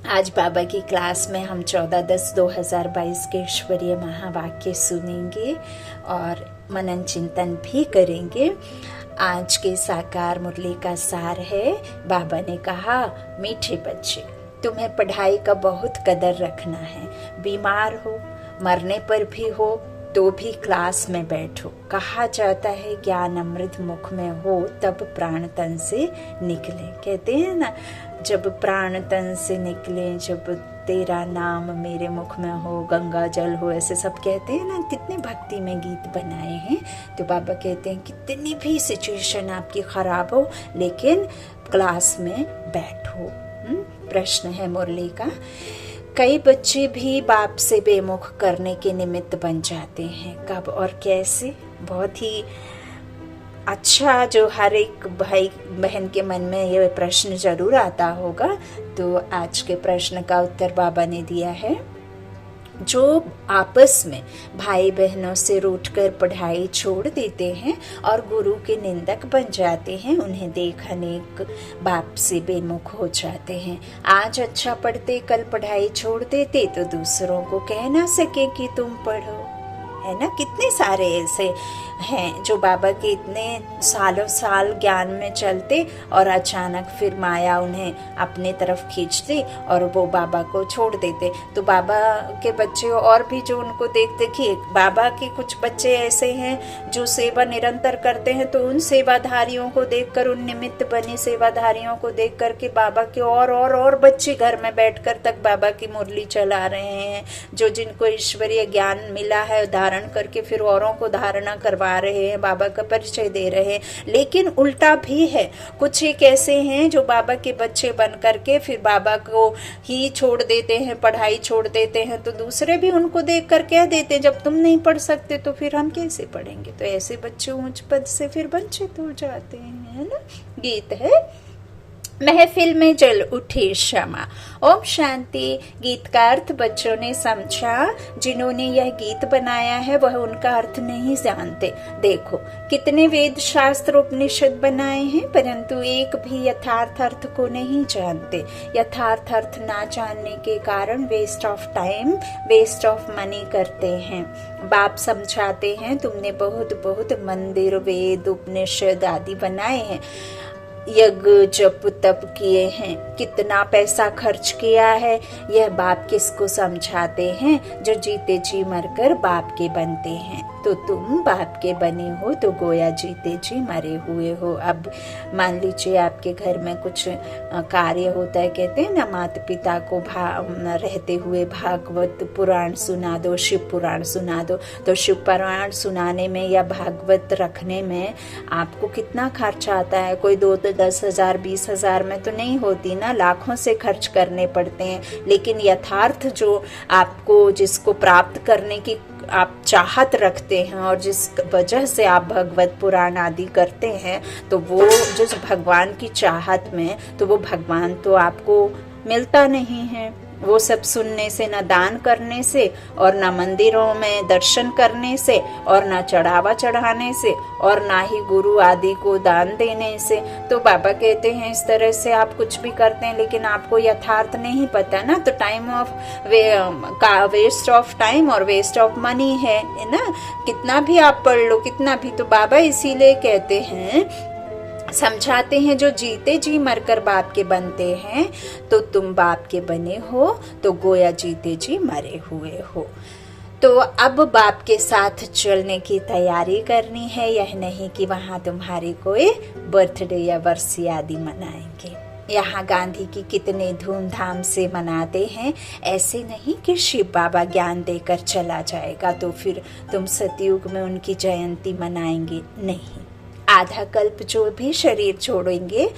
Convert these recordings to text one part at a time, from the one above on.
आज बाबा की क्लास में हम 14/10/2022 के ईश्वरीय महावाक्य सुनेंगे और मनन चिंतन भी करेंगे। आज के साकार मुरली का सार है, बाबा ने कहा, मीठे बच्चे, तुम्हें पढ़ाई का बहुत कदर रखना है। बीमार हो, मरने पर भी हो तो भी क्लास में बैठो। कहा जाता है ज्ञान अमृत मुख में हो तब प्राण तन से निकले। कहते हैं ना, जब प्राण तन से निकले, जब तेरा नाम मेरे मुख में हो, गंगा जल हो, ऐसे सब कहते हैं ना। कितने भक्ति में गीत बनाए हैं। तो बाबा कहते हैं कितनी भी सिचुएशन आपकी खराब हो लेकिन क्लास में बैठो। प्रश्न है मुरली का, कई बच्चे भी बाप से बेमुख करने के निमित्त बन जाते हैं। कब और कैसे? बहुत ही अच्छा, जो हर एक भाई बहन के मन में ये प्रश्न जरूर आता होगा। तो आज के प्रश्न का उत्तर बाबा ने दिया है, जो आपस में भाई बहनों से रूठकर पढ़ाई छोड़ देते हैं और गुरु के निंदक बन जाते हैं, उन्हें देख अनेक बाप से बेमुख हो जाते हैं। आज अच्छा पढ़ते कल पढ़ाई छोड़ देते तो दूसरों को कह ना सके कि तुम पढ़ो, है ना। कितने सारे ऐसे हैं जो बाबा के इतने सालों साल ज्ञान में चलते और अचानक फिर माया उन्हें अपने तरफ खींचती और वो बाबा को छोड़ देते। तो बाबा के बच्चे और भी जो उनको देखिए, बाबा के कुछ बच्चे ऐसे हैं जो सेवा निरंतर करते हैं, तो उन सेवाधारियों को देखकर, उन निमित्त बने सेवाधारियों को देख करके बाबा के और बच्चे घर में बैठकर तक बाबा की मुरली चला रहे हैं। जो जिनको ईश्वरीय ज्ञान मिला है धारण करके फिर औरों को धारणा करवा रहे हैं, बाबा का परिचय दे रहे हैं। लेकिन उल्टा भी है, कुछ एक ऐसे हैं जो बाबा के बच्चे बन करके फिर बाबा को ही छोड़ देते हैं, पढ़ाई छोड़ देते हैं। तो दूसरे भी उनको देख कर कह देते, जब तुम नहीं पढ़ सकते तो फिर हम कैसे पढ़ेंगे। तो ऐसे बच्चे ऊंच पद से फिर वंचित हो जाते हैं, है ना। गीत है, महफिल में जल उठे क्षमा। ओम शांति। गीत का अर्थ बच्चों ने समझा। जिन्होंने यह गीत बनाया है वह उनका अर्थ नहीं जानते। देखो कितने वेद शास्त्र उपनिषद बनाए हैं, परंतु एक भी यथार्थ अर्थ को नहीं जानते। यथार्थ अर्थ ना जानने के कारण waste of time, waste of money करते हैं। बाप समझाते हैं, तुमने बहुत मंदिर, वेद, उपनिषद आदि बनाए हैं, यज्ञ जप तप किए हैं, कितना पैसा खर्च किया है, यह बाप किसको समझाते हैं? जो जीते जी मरकर बाप के बनते हैं। तो तुम बाप के बने हो तो गोया जीते जी मरे हुए हो। अब मान लीजिए आपके घर में कुछ कार्य होता है, कहते हैं ना, माता पिता को रहते हुए भागवत पुराण सुना दो, शिव पुराण सुना दो। तो शिव पुराण सुनाने में या भागवत रखने में आपको कितना खर्च आता है? कोई 2 तो 10,000 20,000 में तो नहीं होती ना, लाखों से खर्च करने पड़ते हैं। लेकिन यथार्थ जो आपको, जिसको प्राप्त करने की आप चाहत रखते हैं और जिस वजह से आप भगवत पुराण आदि करते हैं, तो वो जो भगवान की चाहत में, तो वो भगवान तो आपको मिलता नहीं है। वो सब सुनने से, न दान करने से, और न मंदिरों में दर्शन करने से, और न चढ़ावा चढ़ाने से, और ना ही गुरु आदि को दान देने से। तो बाबा कहते हैं इस तरह से आप कुछ भी करते हैं लेकिन आपको यथार्थ नहीं पता ना, तो time of waste of time और वेस्ट ऑफ मनी है ना। कितना भी आप पढ़ लो, कितना भी, तो बाबा इसीलिए कहते हैं, समझाते हैं, जो जीते जी मरकर बाप के बनते हैं, तो तुम बाप के बने हो तो गोया जीते जी मरे हुए हो। तो अब बाप के साथ चलने की तैयारी करनी है, यह नहीं कि वहाँ तुम्हारी कोई बर्थडे या वर्षी आदि मनाएंगे। यहाँ गांधी की कितने धूमधाम से मनाते हैं। ऐसे नहीं कि शिव बाबा ज्ञान देकर चला जाएगा तो फिर तुम सतयुग में उनकी जयंती मनाएंगे, नहीं। आधा कल्प जो भी शरीर छोड़ेंगे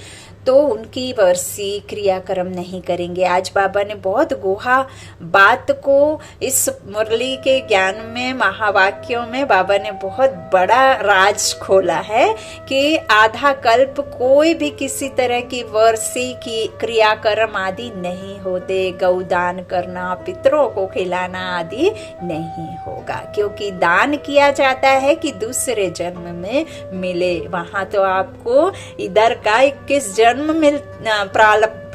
तो उनकी वर्षी क्रियाक्रम नहीं करेंगे। आज बाबा ने बहुत गोहा बात को इस मुरली के ज्ञान में, महावाक्यों में बाबा ने बहुत बड़ा राज खोला है कि आधा कल्प कोई भी किसी तरह की वर्षी की क्रियाक्रम आदि नहीं होते। गौदान करना, पितरों को खिलाना आदि नहीं होगा, क्योंकि दान किया जाता है कि दूसरे जन्म में मिले। वहां तो आपको इधर का 21 जन्म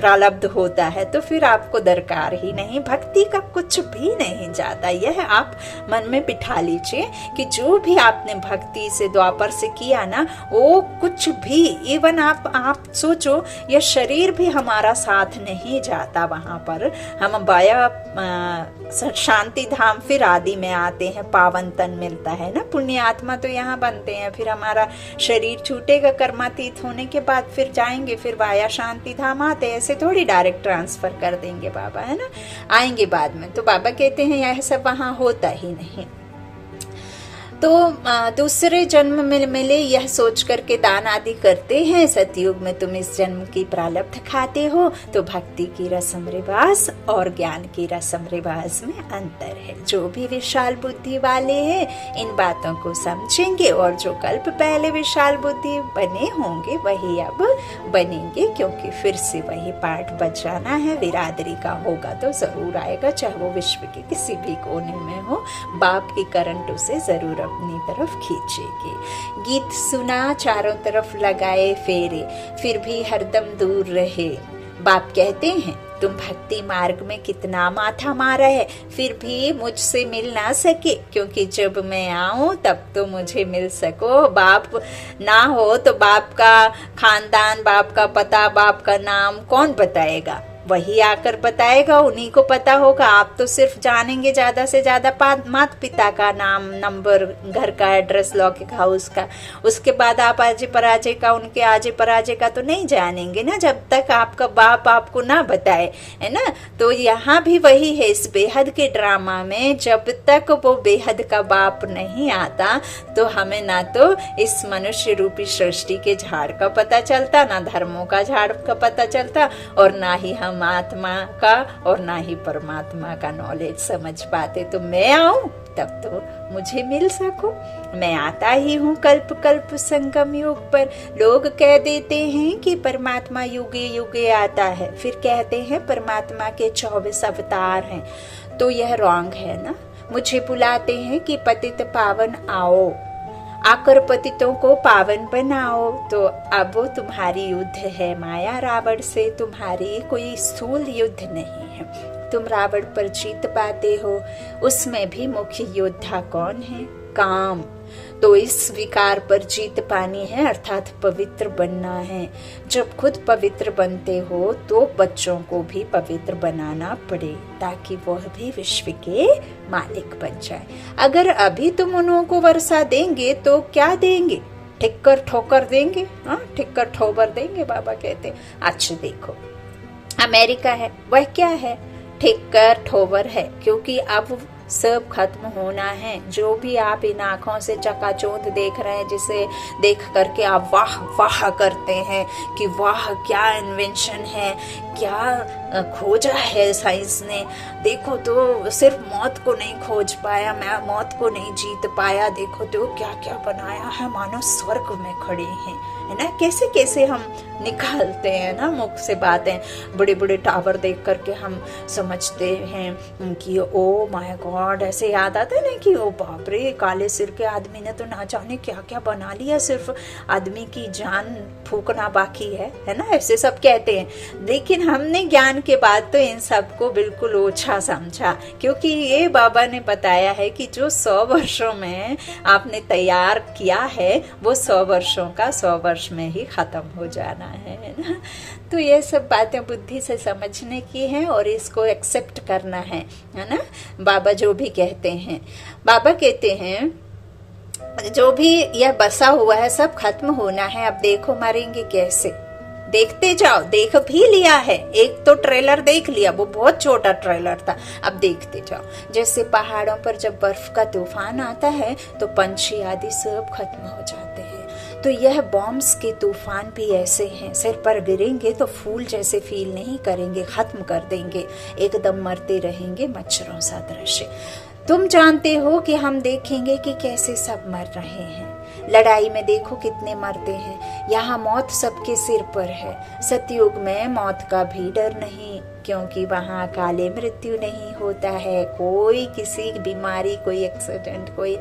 प्रारब्ध होता है तो फिर आपको दरकार ही नहीं, भक्ति का कुछ भी नहीं जाता। यह आप मन में बिठा लीजिए कि जो भी आपने भक्ति से द्वापर से किया ना, वो कुछ भी, इवन आप सोचो यह शरीर भी हमारा साथ नहीं जाता वहां पर। हम बाया शांति धाम फिर आदि में आते हैं, पावन तन मिलता है ना, पुण्य आत्मा तो यहाँ बनते हैं, फिर हमारा शरीर छूटेगा कर्मातीत होने के बाद, फिर जाएंगे, फिर वाया शांति धाम आते हैं। ऐसे थोड़ी डायरेक्ट ट्रांसफर कर देंगे बाबा, है ना, आएंगे बाद में। तो बाबा कहते हैं यह सब वहां होता ही नहीं। तो दूसरे जन्म में मिले यह सोच करके दान आदि करते हैं। सतयुग में तुम इस जन्म की प्रारब्ध खाते हो, तो भक्ति की रस्म रिवाज और ज्ञान की रस्म रिवाज में अंतर है। जो भी विशाल बुद्धि वाले हैं इन बातों को समझेंगे, और जो कल्प पहले विशाल बुद्धि बने होंगे वही अब बनेंगे, क्योंकि फिर से वही पाठ बचाना है। बिरादरी का होगा तो जरूर आएगा, चाहे वो विश्व के किसी भी कोने में हो, बाप की करंट उसे जरूर अपनी तरफ खींचेगी। गीत सुना, चारों तरफ लगाए फेरे, फिर भी हरदम दूर रहे। बाप कहते हैं तुम भक्ति मार्ग में कितना माथा मारा है, फिर भी मुझसे मिल ना सके, क्योंकि जब मैं आऊं तब तो मुझे मिल सको। बाप ना हो तो बाप का खानदान, बाप का पता, बाप का नाम कौन बताएगा? वही आकर बताएगा, उन्हीं को पता होगा। आप तो सिर्फ जानेंगे ज्यादा से ज्यादा माता पिता का नाम, नंबर, घर का एड्रेस, लौकिक हाउस का। उसके बाद आप आजे पराजे का, उनके आजे पराजे का तो नहीं जानेंगे ना, जब तक आपका बाप आपको ना बताए, है ना। तो यहाँ भी वही है, इस बेहद के ड्रामा में जब तक वो बेहद का बाप नहीं आता तो हमें ना तो इस मनुष्य रूपी सृष्टि के झाड़ का पता चलता, ना धर्मों का झाड़ का पता चलता, और ना ही हम आत्मा का और ना ही परमात्मा का नॉलेज समझ पाते। तो मैं आऊं तब तो मुझे मिल सको। मैं आता ही हूँ कल्प कल्प संगम युग पर। लोग कह देते हैं कि परमात्मा युगे युगे आता है, फिर कहते हैं परमात्मा के 24 अवतार हैं, तो यह रॉन्ग है ना। मुझे बुलाते हैं कि पतित पावन आओ, आकर पतितों को पावन बनाओ। तो अब वो तुम्हारी युद्ध है माया रावण से, तुम्हारी कोई स्थूल युद्ध नहीं है। तुम रावण पर जीत पाते हो, उसमें भी मुख्य योद्धा कौन है? काम। तो इस विकार पर जीत पानी है, अर्थात पवित्र बनना है। जब खुद पवित्र बनते हो तो बच्चों को भी पवित्र बनाना पड़े, ताकि वह भी विश्व के मालिक बन जाए। अगर अभी तुम उन्हों को वर्षा देंगे तो क्या देंगे? ठिक्कर ठोकर देंगे, हाँ, ठिक्कर ठोबर देंगे। बाबा कहते अच्छा देखो, अमेरिका है, वह क्या है? ठिक्कर ठोबर है, क्योंकि अब सब खत्म होना है। जो भी आप इन आंखों से चकाचौंध देख रहे हैं, जिसे देख करके आप वाह वाह करते हैं कि वाह क्या इन्वेंशन है, क्या खोजा है साइंस ने, देखो तो सिर्फ मौत को नहीं खोज पाया, मैं मौत को नहीं जीत पाया, देखो तो क्या क्या बनाया है, मानो स्वर्ग में खड़े हैं, है ना। कैसे कैसे हम निकालते हैं ना मुख से बातें। बड़े बड़े टावर देख करके हम समझते हैं कि ओ माय गॉड, ऐसे याद आता है ना कि ओ बाप रे, काले सिर के आदमी ने तो ना जाने क्या क्या बना लिया, सिर्फ आदमी की जान फूकना बाकी है ना, ऐसे सब कहते हैं। लेकिन हमने ज्ञान के बाद तो इन सब को बिल्कुल ओछा समझा, क्योंकि ये बाबा ने बताया है कि जो 100 वर्षों में आपने तैयार किया है वो 100 वर्षों का 100 वर्ष में ही खत्म हो जाना है ना। तो ये सब बातें बुद्धि से समझने की हैं और इसको एक्सेप्ट करना है ना। बाबा जो भी कहते हैं, बाबा कहते हैं जो भी यह बसा हुआ है सब खत्म होना है। अब देखो मरेंगे कैसे, देखते जाओ। देख भी लिया है, एक तो ट्रेलर देख लिया, वो बहुत छोटा ट्रेलर था, अब देखते जाओ। जैसे पहाड़ों पर जब बर्फ का तूफान आता है तो पंछी आदि सब खत्म हो जाते हैं। तो यह बॉम्ब्स के तूफान भी ऐसे हैं, सिर पर गिरेंगे तो फूल जैसे फील नहीं करेंगे, खत्म कर देंगे, एकदम मरते रहेंगे मच्छरों सा दृश्य। तुम जानते हो कि हम देखेंगे कि कैसे सब मर रहे हैं। लड़ाई में देखो कितने मरते हैं। यहाँ मौत सबके सिर पर है। सतयुग में मौत का भी डर नहीं, क्योंकि वहाँ अकाले मृत्यु नहीं होता है, कोई किसी बीमारी, कोई एक्सीडेंट, कोई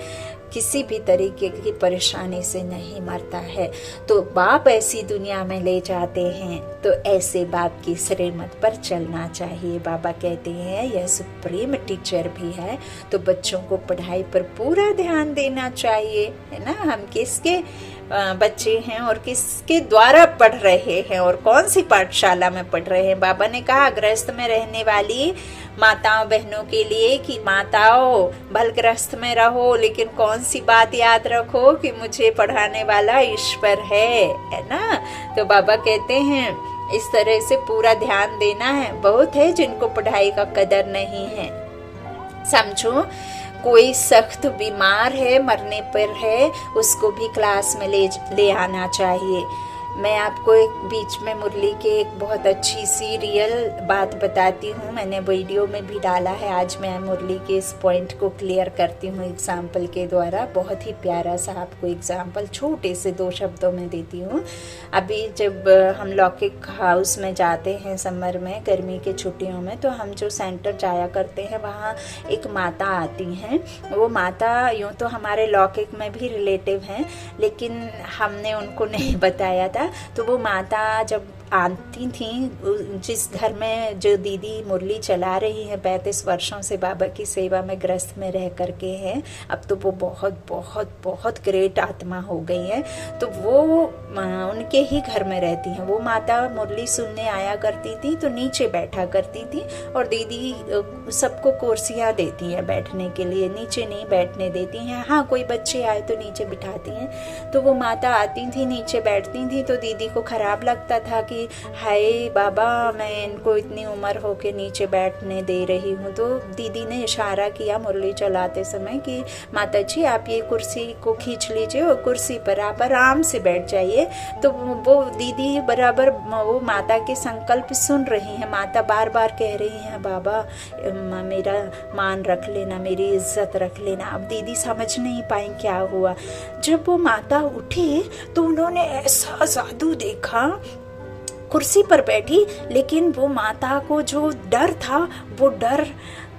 किसी भी तरीके की परेशानी से नहीं मरता है। तो बाप ऐसी दुनिया में ले जाते हैं तो ऐसे बाप की श्रीमत पर चलना चाहिए। बाबा कहते हैं यह सुप्रीम टीचर भी है, तो बच्चों को पढ़ाई पर पूरा ध्यान देना चाहिए, है ना। हम किसके बच्चे हैं और किसके द्वारा पढ़ रहे हैं और कौन सी पाठशाला में पढ़ रहे हैं। बाबा ने कहा गृहस्थ में रहने वाली माताओं बहनों के लिए कि माताओं भल गृहस्थ में रहो, लेकिन कौन सी बात याद रखो कि मुझे पढ़ाने वाला ईश्वर है ना। तो बाबा कहते हैं इस तरह से पूरा ध्यान देना है। बहुत है जिनको पढ़ाई का कदर नहीं है। समझो कोई सख्त बीमार है, मरने पर है, उसको भी क्लास में ले आना चाहिए। मैं आपको एक बीच में मुरली के एक बहुत अच्छी सी रियल बात बताती हूँ, मैंने वीडियो में भी डाला है। आज मैं मुरली के इस पॉइंट को क्लियर करती हूँ एग्जाम्पल के द्वारा। बहुत ही प्यारा सा आपको एग्जाम्पल छोटे से 2 शब्दों में देती हूँ। अभी जब हम लौकिक हाउस में जाते हैं समर में, गर्मी के छुट्टियों में, तो हम जो सेंटर जाया करते हैं वहाँ एक माता आती हैं। वो माता यूँ तो हमारे लौकिक में भी रिलेटिव हैं, लेकिन हमने उनको नहीं बताया था। तो वो माता जब आती थी, जिस घर में जो दीदी मुरली चला रही है 35 वर्षों से बाबा की सेवा में ग्रस्त में रह करके हैं, अब तो वो बहुत बहुत बहुत ग्रेट आत्मा हो गई है। तो वो उनके ही घर में रहती हैं। वो माता मुरली सुनने आया करती थी तो नीचे बैठा करती थी, और दीदी सबको कुर्सियाँ देती हैं बैठने के लिए, नीचे नहीं बैठने देती हैं। हाँ, कोई बच्चे आए तो नीचे बिठाती हैं। तो वो माता आती थी, नीचे बैठती थी, तो दीदी को खराब लगता था कि हाय बाबा, मैं इनको इतनी उम्र हो के नीचे बैठने दे रही हूँ। तो दीदी ने इशारा किया मुरली चलाते समय कि माता जी आप ये कुर्सी को खींच लीजिए और कुर्सी पर आप आराम से बैठ जाइए। तो वो दीदी बराबर वो माता के संकल्प सुन रही हैं। माता बार बार कह रही हैं बाबा मेरा मान रख लेना, मेरी इज्जत रख लेना। अब दीदी समझ नहीं पाई क्या हुआ। जब वो माता उठी तो उन्होंने ऐसा जादू देखा, कुर्सी पर बैठी, लेकिन वो माता को जो डर था वो डर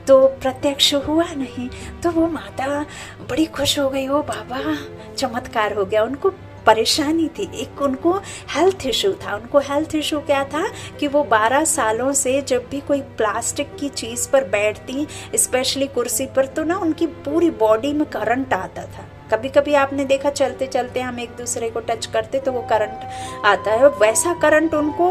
तो प्रत्यक्ष हुआ नहीं। तो वो माता बड़ी खुश हो गई, ओ बाबा चमत्कार हो गया। उनको परेशानी थी, एक उनको हेल्थ इशू था। उनको हेल्थ इशू क्या था कि वो 12 सालों से जब भी कोई प्लास्टिक की चीज़ पर बैठती, स्पेशली कुर्सी पर, तो ना उनकी पूरी बॉडी में करंट आता था। कभी कभी आपने देखा चलते चलते हम एक दूसरे को टच करते तो वो करंट आता है, वैसा करंट उनको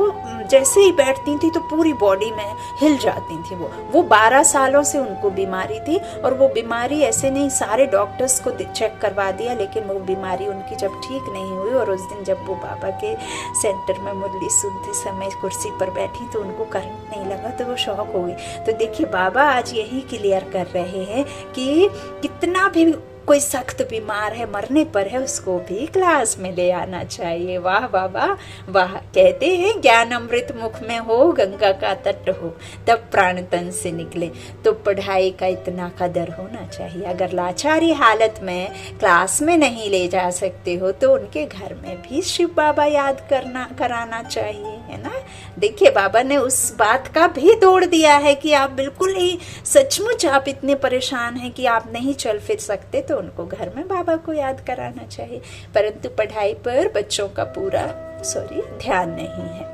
जैसे ही बैठती थी तो पूरी बॉडी में हिल जाती थी। वो 12 सालों से उनको बीमारी थी, और वो बीमारी ऐसे नहीं, सारे डॉक्टर्स को चेक करवा दिया, लेकिन वो बीमारी उनकी जब ठीक नहीं हुई। और उस दिन जब वो बाबा के सेंटर में मुरली सुनते समय कुर्सी पर बैठी तो उनको करंट नहीं लगा, तो वो शॉक हो गई। तो देखिए बाबा आज यही क्लियर कर रहे हैं कि कितना भी कोई सख्त बीमार है, मरने पर है, उसको भी क्लास में ले आना चाहिए। वाह बाबा वाह। कहते हैं ज्ञान अमृत मुख में हो, गंगा का तट हो, तब प्राण तन से निकले। तो पढ़ाई का इतना कदर होना चाहिए। अगर लाचारी हालत में क्लास में नहीं ले जा सकते हो तो उनके घर में भी शिव बाबा याद कराना चाहिए, है ना। देखिए बाबा ने उस बात का भी तोड़ दिया है कि आप बिल्कुल ही सचमुच आप इतने परेशान हैं कि आप नहीं चल फिर सकते, तो उनको घर में बाबा को याद कराना चाहिए। परंतु पढ़ाई पर बच्चों का पूरा ध्यान नहीं है।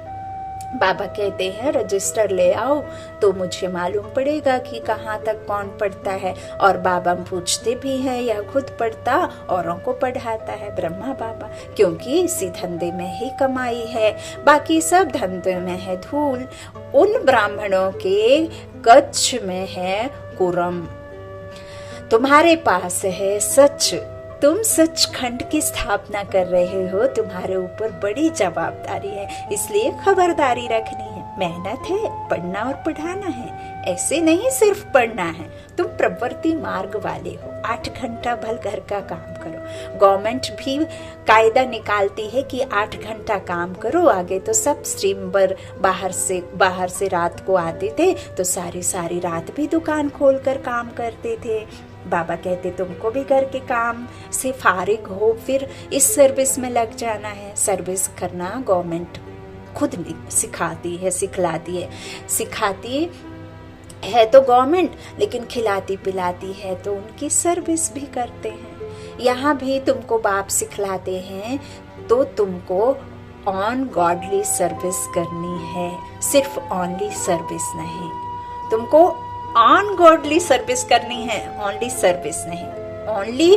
बाबा कहते हैं रजिस्टर ले आओ तो मुझे मालूम पड़ेगा कि कहाँ तक कौन पढ़ता है। और बाबा पूछते भी हैं, यह खुद पढ़ता औरों को पढ़ाता है ब्रह्मा बाबा, क्योंकि इसी धंधे में ही कमाई है, बाकी सब धंधे में है धूल। उन ब्राह्मणों के कच्छ में है कुरम, तुम्हारे पास है सच। तुम सचखंड की स्थापना कर रहे हो, तुम्हारे ऊपर बड़ी जवाबदारी है, इसलिए खबरदारी रखनी है। मेहनत है, पढ़ना और पढ़ाना है। ऐसे नहीं सिर्फ पढ़ना है, तुम प्रवृत्ति मार्ग वाले हो। 8 घंटा भल घर का काम करो। गवर्नमेंट भी कायदा निकालती है कि 8 घंटा काम करो। आगे तो सब स्ट्रीमर बाहर से रात को आते थे, तो सारी रात भी दुकान खोलकर काम करते थे। बाबा कहते तुमको भी घर के काम से फारिग हो फिर इस सर्विस में लग जाना है। सर्विस करना गवर्नमेंट खुद सिखाती है, सिखाती है तो गवर्नमेंट, लेकिन खिलाती पिलाती है तो उनकी सर्विस भी करते हैं। यहाँ भी तुमको बाप सिखलाते हैं तो तुमको ऑन गॉडली सर्विस करनी है, सिर्फ ऑनली सर्विस नहीं, तुमको ऑन गॉडली सर्विस करनी है, ऑनली सर्विस नहीं। ऑनली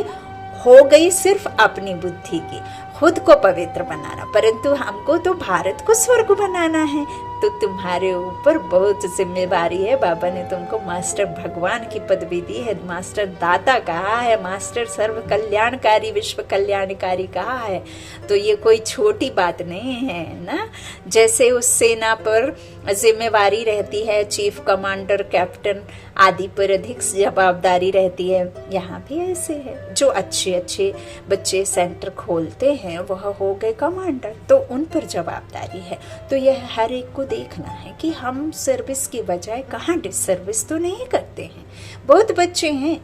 हो गई सिर्फ अपनी बुद्धि की, खुद को पवित्र बनाना, परंतु हमको तो भारत को स्वर्ग बनाना है, तो तुम्हारे ऊपर बहुत जिम्मेवारी है। बाबा ने तुमको मास्टर भगवान की पदवी दी है, मास्टर दाता कहा है, मास्टर सर्व कल्याणकारी विश्व कल्याणकारी कहा है, तो ये कोई छोटी बात नहीं है ना। जैसे उस सेना पर जिम्मेवारी रहती है, चीफ कमांडर, कैप्टन आदि पर अधिक जवाबदारी रहती है, यहाँ भी ऐसे है। जो अच्छे अच्छे बच्चे सेंटर खोलते हैं वह हो गए कमांडर, तो उन पर जवाबदारी है। तो यह हर एक को देखना है कि हम सर्विस की बजाय कहाँ डिसर्विस तो नहीं करते हैं। बहुत बच्चे हैं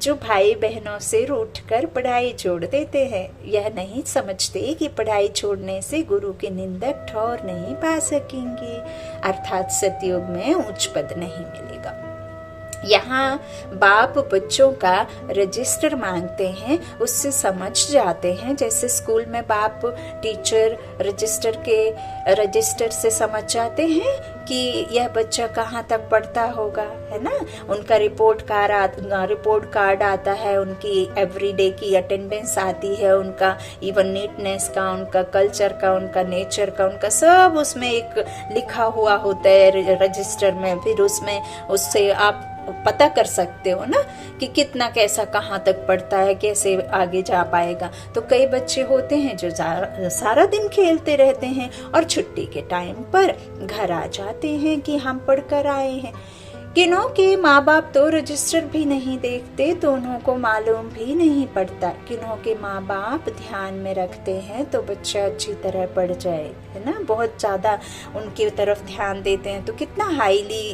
जो भाई बहनों से रूठकर पढ़ाई छोड़ देते हैं, यह नहीं समझते कि पढ़ाई छोड़ने से गुरु के निंदक ठौर नहीं पा सकेंगे, अर्थात सतयुग में उच्च पद नहीं मिलेगा। यहाँ बाप बच्चों का रजिस्टर मांगते हैं, उससे समझ जाते हैं। जैसे स्कूल में बाप टीचर रजिस्टर से समझ जाते हैं कि यह बच्चा कहाँ तक पढ़ता होगा, है ना। उनका रिपोर्ट कार्ड आता है, उनकी एवरीडे की अटेंडेंस आती है, उनका इवन नीटनेस का, उनका कल्चर का, उनका नेचर का, उनका सब उसमें एक लिखा हुआ होता है रजिस्टर में। फिर उससे आप पता कर सकते हो ना कि कितना कैसा कहाँ तक पढ़ता है, कैसे आगे जा पाएगा। तो कई बच्चे होते हैं जो सारा दिन खेलते रहते हैं और छुट्टी के टाइम पर घर आ जाते हैं कि हम पढ़कर आए हैं। किन्हों के माँ बाप तो रजिस्टर भी नहीं देखते, तो उन्हों को मालूम भी नहीं पड़ता। किन्हों के माँ बाप ध्यान में रखते हैं तो बच्चा अच्छी तरह पढ़ जाए, है ना, बहुत ज्यादा उनकी तरफ ध्यान देते हैं तो कितना हाईली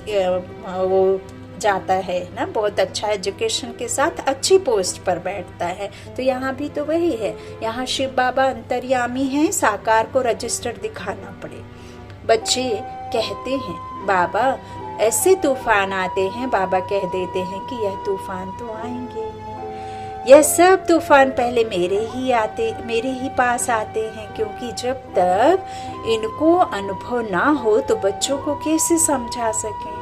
वो जाता है ना, बहुत अच्छा एजुकेशन के साथ अच्छी पोस्ट पर बैठता है। तो यहाँ भी तो वही है, यहाँ शिव बाबा अंतर्यामी हैं, साकार को रजिस्टर दिखाना पड़े। बच्चे कहते हैं बाबा ऐसे तूफान आते हैं, बाबा कह देते हैं कि यह तूफान तो आएंगे, यह सब तूफान पहले मेरे ही पास आते हैं, क्योंकि जब तक इनको अनुभव ना हो तो बच्चों को कैसे समझा सकें।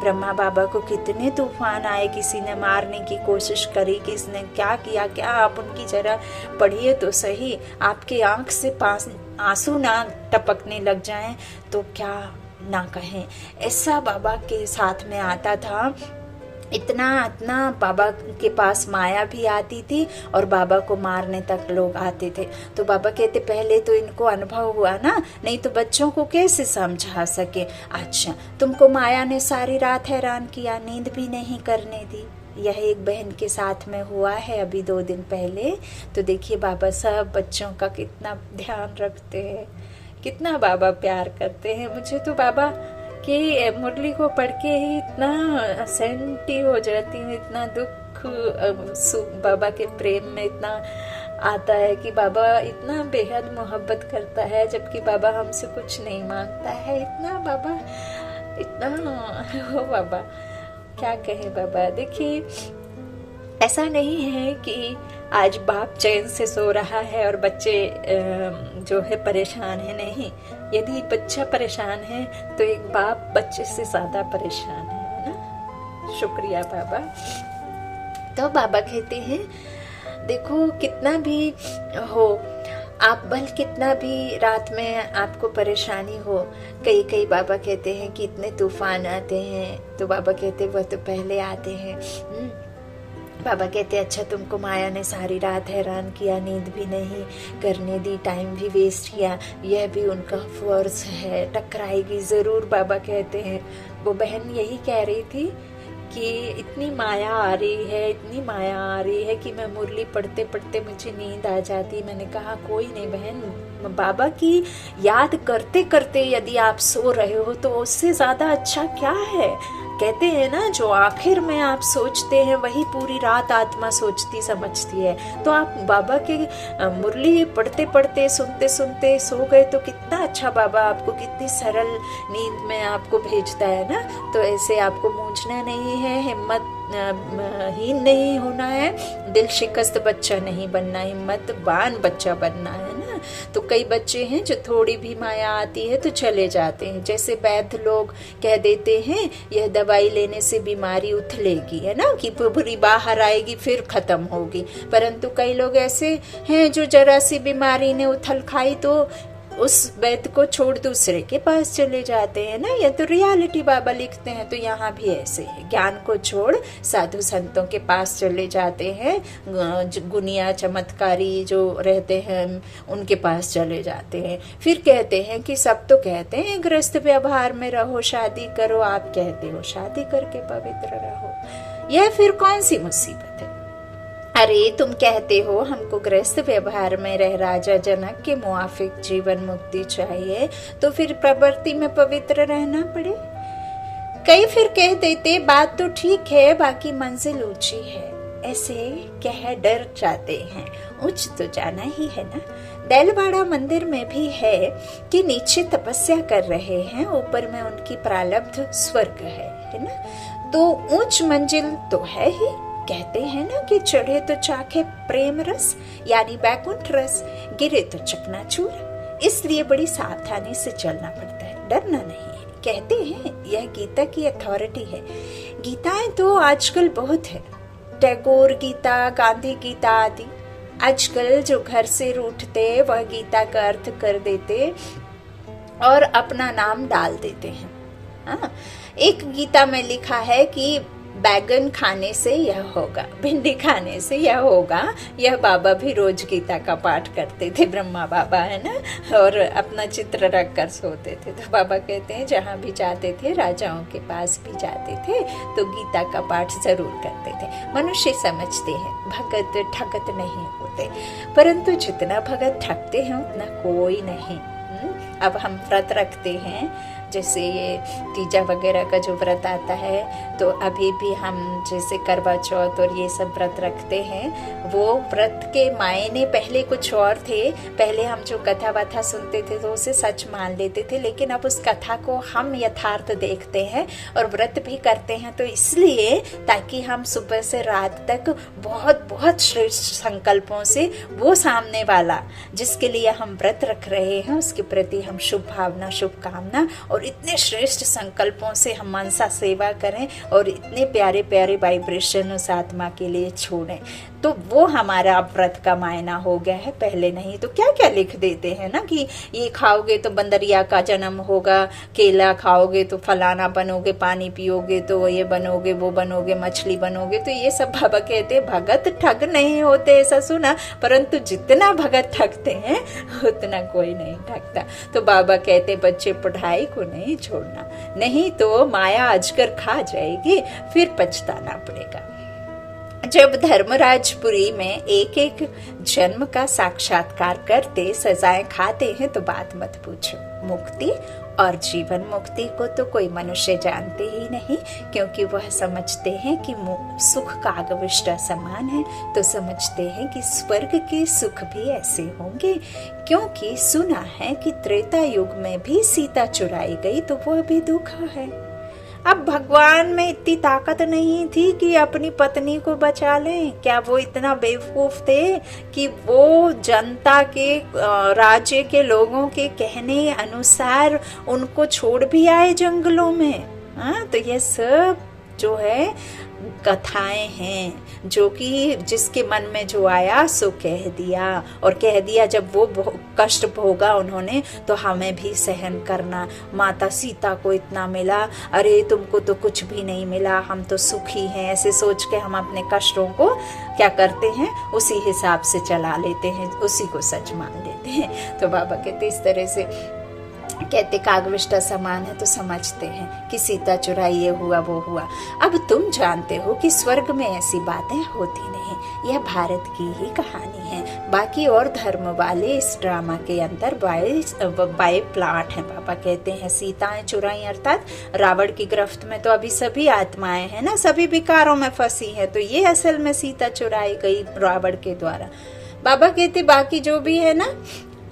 ब्रह्मा बाबा को कितने तूफान आए, किसी ने मारने की कोशिश करी, किसने क्या किया, क्या आप उनकी जरा पढ़िए तो सही, आपके आंख से आंसू ना टपकने लग जाएं तो क्या ना कहें। ऐसा बाबा के साथ में आता था, इतना बाबा के पास माया भी आती थी और बाबा को मारने तक लोग आते थे। तो बाबा कहते पहले तो इनको अनुभव हुआ ना, नहीं तो बच्चों को कैसे समझा सके। अच्छा, तुमको माया ने सारी रात हैरान किया, नींद भी नहीं करने दी। यह एक बहन के साथ में हुआ है अभी 2 दिन पहले। तो देखिए बाबा सब बच्चों का कितना ध्यान रखते हैं, कितना बाबा प्यार करते हैं। मुझे तो बाबा कि मुरली को पढ़ के ही इतना सेंटी हो जाती हूँ, इतना दुख बाबा के प्रेम में इतना आता है कि बाबा इतना बेहद मोहब्बत करता है, जबकि बाबा हमसे कुछ नहीं मांगता है। इतना बाबा हो बाबा, क्या कहे बाबा। देखिए ऐसा नहीं है कि आज बाप चैन से सो रहा है और बच्चे जो है परेशान है, नहीं। यदि बच्चा परेशान है तो एक बाप बच्चे से ज्यादा परेशान है ना। शुक्रिया बाबा। तो बाबा कहते हैं देखो कितना भी हो आप, बल कितना भी रात में आपको परेशानी हो, कई बाबा कहते हैं कि इतने तूफान आते हैं, तो बाबा कहते वह तो पहले आते हैं। बाबा कहते अच्छा तुमको माया ने सारी रात हैरान किया, नींद भी नहीं करने दी, टाइम भी वेस्ट किया, यह भी उनका फर्ज है, टकराएगी जरूर। बाबा कहते हैं वो बहन यही कह रही थी कि इतनी माया आ रही है कि मैं मुरली पढ़ते पढ़ते मुझे नींद आ जाती। मैंने कहा कोई नहीं बहन, बाबा की याद करते करते यदि आप सो रहे हो तो उससे ज्यादा अच्छा क्या है कहते हैं ना, जो आखिर में आप सोचते हैं वही पूरी रात आत्मा सोचती समझती है। तो आप बाबा के मुरली पढ़ते पढ़ते सुनते सुनते सो गए तो कितना अच्छा, बाबा आपको कितनी सरल नींद में आपको भेजता है ना। तो ऐसे आपको मूंझना नहीं है, हिम्मत हीन नहीं होना है, दिल शिकस्त बच्चा नहीं बनना, हिम्मतवान बच्चा बनना है ना। तो कई बच्चे हैं जो थोड़ी भी माया आती है तो चले जाते हैं, जैसे वैद्य लोग कह देते हैं यह दवाई लेने से बीमारी उथलेगी, है ना, कि पूरी बाहर आएगी फिर खत्म होगी। परंतु कई लोग ऐसे हैं जो जरा सी बीमारी ने उथल खाई तो उस वैद्य को छोड़ दूसरे के पास चले जाते हैं ना। ये तो रियलिटी बाबा लिखते हैं। तो यहाँ भी ऐसे है, ज्ञान को छोड़ साधु संतों के पास चले जाते हैं, गुनिया चमत्कारी जो रहते हैं उनके पास चले जाते हैं। फिर कहते हैं कि सब तो कहते हैं गृहस्थ व्यवहार में रहो, शादी करो, आप कहते हो शादी करके पवित्र रहो। यह फिर कौन सी मुसीबत है? अरे तुम कहते हो हमको गृहस्थ व्यवहार में रह राजा जनक के मुआफिक जीवन मुक्ति चाहिए, तो फिर प्रवृत्ति में पवित्र रहना पड़े। कई फिर कह देते बात तो ठीक है, बाकी मंजिल ऊंची है, ऐसे कह डर जाते हैं, उच्च तो जाना ही है ना। दैलवाड़ा मंदिर में भी है कि नीचे तपस्या कर रहे हैं, ऊपर में उनकी प्रारब्ध स्वर्ग है ना। तो ऊंच मंजिल तो है ही। कहते हैं ना कि चढ़े तो चाखे प्रेम रस, यानी बैकुंठ रस, गिरे तो चकनाचूर। इसलिए बड़ी सावधानी से चलना पड़ता है, डरना नहीं है। कहते हैं यह गीता की अथॉरिटी है। गीताएं तो आजकल बहुत है, टैगोर गीता, गांधी गीता आदि। आजकल जो घर से रूठते वह गीता का अर्थ कर देते और अपना नाम डाल देते हैं। हाँ, एक गीता में लिखा है कि बैगन खाने से यह होगा, भिंडी खाने से यह होगा। यह बाबा भी रोज गीता का पाठ करते थे, ब्रह्मा बाबा है ना, और अपना चित्र रख कर सोते थे। तो बाबा कहते हैं जहाँ भी जाते थे, राजाओं के पास भी जाते थे तो गीता का पाठ जरूर करते थे। मनुष्य समझते हैं भगत ठगत नहीं होते, परंतु जितना भगत ठगते हैं उतना कोई नहीं। अब हम व्रत रखते हैं, जैसे ये तीजा वगैरह का जो व्रत आता है, तो अभी भी हम जैसे करवा चौथ और ये सब व्रत रखते हैं। वो व्रत के मायने पहले कुछ और थे। पहले हम जो कथा वथा सुनते थे तो उसे सच मान लेते थे, लेकिन अब उस कथा को हम यथार्थ देखते हैं और व्रत भी करते हैं। तो इसलिए ताकि हम सुबह से रात तक बहुत बहुत श्रेष्ठ संकल्पों से वो सामने वाला जिसके लिए हम व्रत रख रहे हैं उसके प्रति हम शुभ भावना, शुभकामना और इतने श्रेष्ठ संकल्पों से हम मनसा सेवा करें और इतने प्यारे प्यारे वाइब्रेशन उस आत्मा के लिए छोड़ें। तो वो हमारा व्रत का मायना हो गया है। पहले नहीं तो क्या क्या लिख देते हैं ना कि ये खाओगे तो बंदरिया का जन्म होगा, केला खाओगे तो फलाना बनोगे, पानी पियोगे तो ये बनोगे, वो बनोगे, मछली बनोगे। तो ये सब बाबा कहते भगत ठग नहीं होते, ऐसा सुना, परंतु जितना भगत ठगते हैं उतना कोई नहीं ठगता। तो बाबा कहते बच्चे पढ़ाई को नहीं छोड़ना, नहीं तो माया अजगर खा जाएगी, फिर पछताना पड़ेगा। जब धर्मराजपुरी में एक एक जन्म का साक्षात्कार करते सजाएं खाते हैं तो बात मत पूछो। मुक्ति और जीवन मुक्ति को तो कोई मनुष्य जानते ही नहीं, क्योंकि वह समझते हैं कि सुख कागविष्टा समान है, तो समझते हैं कि स्वर्ग के सुख भी ऐसे होंगे। क्योंकि सुना है कि त्रेता युग में भी सीता चुराई गई तो वह भी दुख है। अब भगवान में इतनी ताकत नहीं थी कि अपनी पत्नी को बचा लें। क्या वो इतना बेवकूफ थे कि वो जनता के राज्य के लोगों के कहने अनुसार उनको छोड़ भी आए जंगलों में? हाँ, तो ये सब जो है कथाएं हैं जो कि जिसके मन में जो आया सो कह दिया, और कह दिया जब वो कष्ट भोगा उन्होंने तो हमें भी सहन करना। माता सीता को इतना मिला, अरे तुमको तो कुछ भी नहीं मिला, हम तो सुखी हैं, ऐसे सोच के हम अपने कष्टों को क्या करते हैं उसी हिसाब से चला लेते हैं, उसी को सच मान लेते हैं। तो बाबा कहते इस तरह से कहते कागविष्टा समान है तो समझते हैं कि सीता चुराई, ये हुआ वो हुआ। अब तुम जानते हो कि स्वर्ग में ऐसी बातें होती नहीं, यह भारत की ही कहानी है। बाकी और धर्म वाले इस ड्रामा के अंदर बाय प्लाट हैं। पापा कहते हैं सीताएं चुराई, अर्थात रावण की गिरफ्त में तो अभी सभी आत्माएं हैं ना, सभी विकारों में फंसी हैं, तो ये असल में सीता चुराई गई रावण के द्वारा। बाबा कहते बाकी जो भी है ना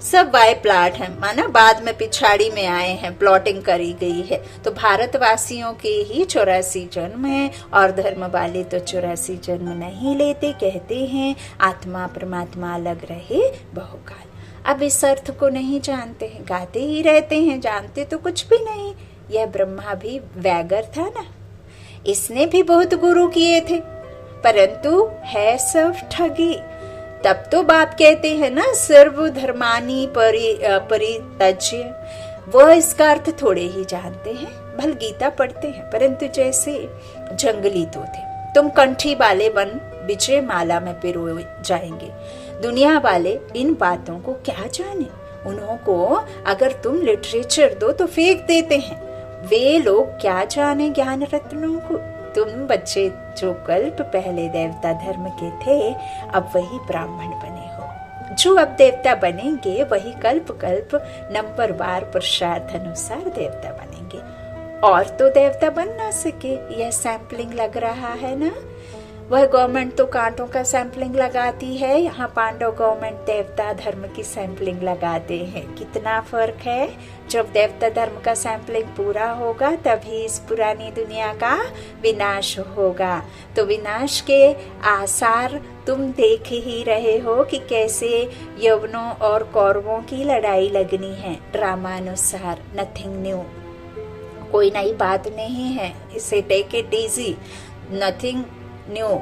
सब बाय प्लाट है, माना बाद में पिछाड़ी में आए हैं, प्लॉटिंग करी गई है। तो भारतवासियों के ही 84 जन्म है और धर्म वाले तो 84 जन्म नहीं लेते। कहते हैं आत्मा परमात्मा अलग रहे बहुकाल। अब इस अर्थ को नहीं जानते हैं, गाते ही रहते हैं, जानते तो कुछ भी नहीं। यह ब्रह्मा भी वैगर था ना, इसने भी बहुत गुरु किए थे, परंतु है सब ठगी। तब तो बाप कहते हैं ना सर्वधर्मानि परित्यज्य, वह इसका अर्थ थोड़े ही जानते हैं, भल गीता पढ़ते हैं, परंतु जैसे जंगली तोते। तुम कंठी वाले बन विजय माला में पिरो जाएंगे। दुनिया वाले इन बातों को क्या जाने, उन्हों को अगर तुम लिटरेचर दो तो फेंक देते हैं। वे लोग क्या जाने ज्ञान रत्नों को। तुम बच्चे जो कल्प पहले देवता धर्म के थे, अब वही ब्राह्मण बने हो। जो अब देवता बनेंगे वही कल्प कल्प नंबरवार पुरुषार्थ अनुसार देवता बनेंगे, और तो देवता बन ना सके। यह सैंपलिंग लग रहा है ना, वह गवर्नमेंट तो कांटों का सैंपलिंग लगाती है, यहाँ पांडव गवर्नमेंट देवता धर्म की सैंपलिंग लगाते हैं। कितना फर्क है। जब देवता धर्म का सैंपलिंग पूरा होगा तभी इस पुरानी दुनिया का विनाश होगा। तो विनाश के आसार तुम देख ही रहे हो कि कैसे यवनों और कौरवों की लड़ाई लगनी है। ड्रामानुसार नथिंग न्यू, कोई नई बात नहीं है, इसे take it easy, nothing new.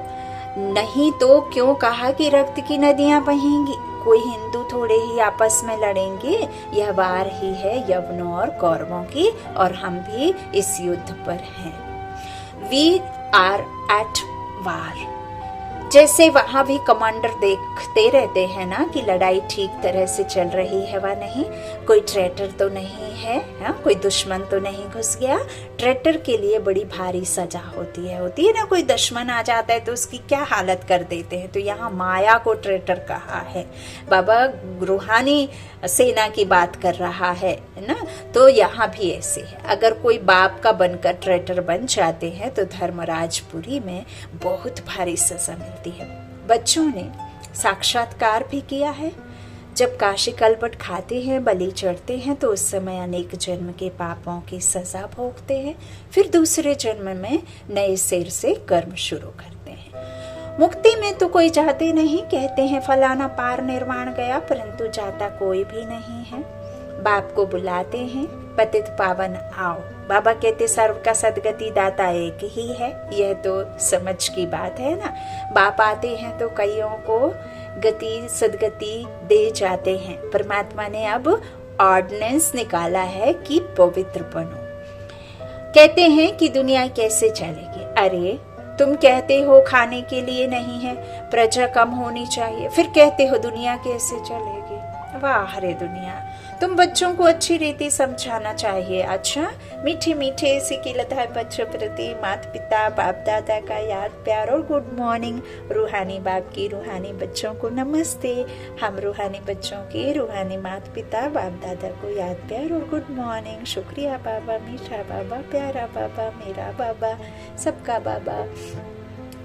नहीं तो क्यों कहा कि रक्त की नदियां बहेंगी। कोई हिंदू थोड़े ही आपस में लड़ेंगे, यह वार ही है यवनों और कौरवों की, और हम भी इस युद्ध पर हैं। We are at war. जैसे वहां भी कमांडर देखते रहते हैं ना कि लड़ाई ठीक तरह से चल रही है व नहीं, कोई ट्रेटर तो नहीं है, कोई दुश्मन तो नहीं घुस गया। ट्रेटर के लिए बड़ी भारी सजा होती है ना, कोई दुश्मन आ जाता है तो उसकी क्या हालत कर देते हैं। तो यहाँ माया को ट्रेटर कहा है। बाबा रूहानी सेना की बात कर रहा है ना, तो यहाँ भी ऐसे है। अगर कोई बाप का बनकर ट्रेटर बन जाते हैं तो धर्मराजपुरी में बहुत भारी सजा मिलती है। बच्चों ने साक्षात्कार भी किया है। जब काशी कलबट खाते हैं, बलि चढ़ते हैं, तो उस समय अनेक जन्म के पापों की सजा भोगते हैं, फिर दूसरे जन्म में नए सिर से कर्म शुरू करते हैं। मुक्ति में तो कोई जाते नहीं, कहते हैं फलाना पार निर्वाण गया, परंतु जाता कोई भी नहीं है। बाप को बुलाते हैं, पतित पावन आओ। बाबा कहते सर्व का सदगति दाता एक ही है, यह तो समझ की बात है ना। बाप आते हैं तो कईयों को गति सदगति दे जाते हैं। परमात्मा ने अब ऑर्डिनेंस निकाला है कि पवित्र बनो। कहते हैं कि दुनिया कैसे चलेगी। अरे तुम कहते हो खाने के लिए नहीं है, प्रजा कम होनी चाहिए, फिर कहते हो दुनिया कैसे चलेगी। वाह रे दुनिया, तुम बच्चों को अच्छी रीति समझाना चाहिए। अच्छा मीठे मीठे सिकिलत है बच्चों प्रति माता पिता बाप दादा का याद प्यार और गुड मॉर्निंग। रूहानी बाप की रूहानी बच्चों को नमस्ते। हम रूहानी बच्चों के रूहानी माता पिता बाप दादा को याद प्यार और गुड मॉर्निंग। शुक्रिया बाबा, मीठा बाबा, प्यारा बाबा, मेरा बाबा, सबका बाबा।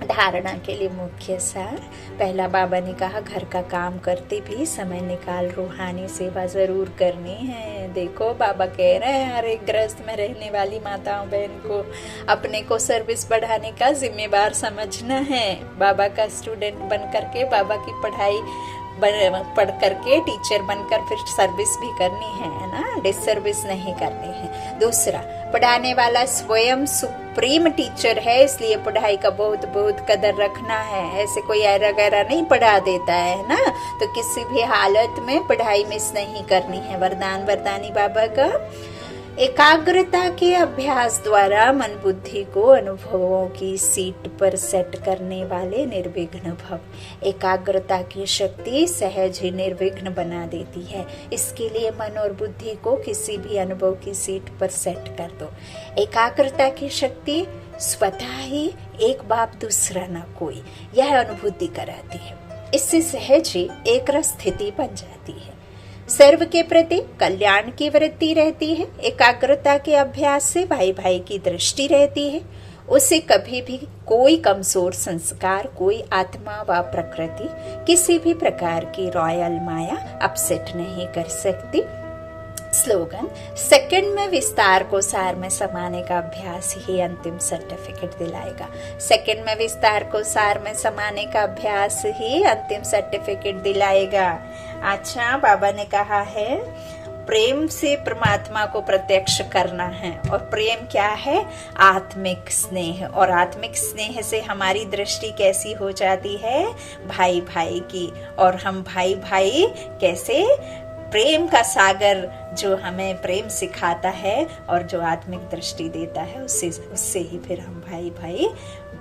धारणा के लिए मुख्य सार। पहला, बाबा ने कहा घर का काम करते भी समय निकाल रूहानी सेवा जरूर करनी है। देखो बाबा कह रहे हैं हर एक गृहस्थ में रहने वाली माताओं बहन को अपने को सर्विस बढ़ाने का जिम्मेवार समझना है। बाबा का स्टूडेंट बन करके बाबा की पढ़ाई पढ़ करके टीचर बनकर फिर सर्विस भी करनी है ना, डिसर्विस नहीं करनी है। दूसरा, पढ़ाने वाला स्वयं सुप्रीम टीचर है, इसलिए पढ़ाई का बहुत बहुत कदर रखना है। ऐसे कोई ऐरा गैरा नहीं पढ़ा देता है ना, तो किसी भी हालत में पढ़ाई मिस नहीं करनी है। वरदान वरदानी बाबा का एकाग्रता के अभ्यास द्वारा मन बुद्धि को अनुभवों की सीट पर सेट करने वाले निर्विघ्न भव। एकाग्रता की शक्ति सहज ही निर्विघ्न बना देती है। इसके लिए मन और बुद्धि को किसी भी अनुभव की सीट पर सेट कर दो। एकाग्रता की शक्ति स्वतः ही एक बाप दूसरा न कोई, यह अनुभूति कराती है। इससे सहज ही एक रस स्थिति बन जाती है। सर्व के प्रति कल्याण की वृत्ति रहती है। एकाग्रता के अभ्यास से भाई भाई की दृष्टि रहती है। उसे कभी भी कोई कमजोर संस्कार, कोई आत्मा व प्रकृति किसी भी प्रकार की रॉयल माया अपसेट नहीं कर सकती। स्लोगन, सेकंड में विस्तार को सार में समाने का अभ्यास ही अंतिम सर्टिफिकेट दिलाएगा। सेकंड में विस्तार को सार में समाने का अभ्यास ही अंतिम सर्टिफिकेट दिलाएगा। अच्छा, बाबा ने कहा है प्रेम से परमात्मा को प्रत्यक्ष करना है। और प्रेम क्या है? आत्मिक स्नेह। और आत्मिक स्नेह से हमारी दृष्टि कैसी हो जाती है? भाई भाई की। और हम भाई भाई कैसे? प्रेम का सागर जो हमें प्रेम सिखाता है और जो आत्मिक दृष्टि देता है, उससे ही फिर हम भाई भाई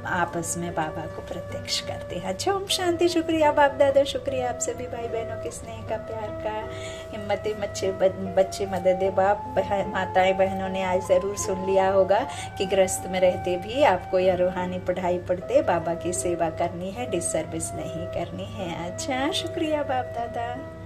आपस में बाबा को प्रत्यक्ष करते हैं। अच्छा, ओम शांति। शुक्रिया बाप दादा, शुक्रिया आप सभी भाई बहनों के स्नेह का, प्यार का। हिम्मते बच्चे मदद बाप। माताएं बहनों ने आज जरूर सुन लिया होगा कि गृहस्थ में रहते भी आपको यह रूहानी पढ़ाई पढ़ते बाबा की सेवा करनी है, डिसर्विस नहीं करनी है। अच्छा, शुक्रिया बाप दादा।